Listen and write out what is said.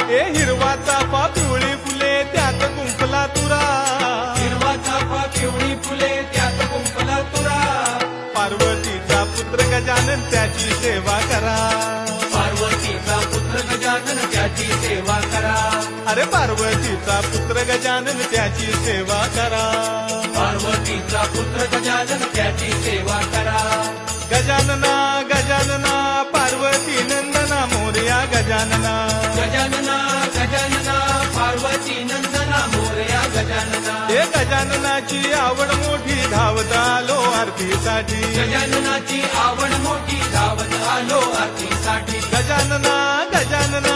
ए हिरवा चाफा पिवळी फुले त्यात कुंपला तुरा, हिरवा चाफा पिवळी फुले त्यात कुंपला तुरा, पार्वतीचा पुत्र गजानन त्याची सेवा करा, पार्वतीचा पुत्र गजानन त्याची सेवा करा, अरे पार्वतीचा पुत्र गजानन त्याची सेवा करा, पार्वतीचा पुत्र गजानन त्याची सेवा करा. गजानना गजानना पार्वती नंदना मोरया गजानना, गजानना गजानना पार्वती नंदना मोरया गजानना, हे गजाननाची आवड मोठी धावत आलो आरतीसाठी, गजाननाची आवड मोठी धावत आलो आरतीसाठी. गजानना गजानना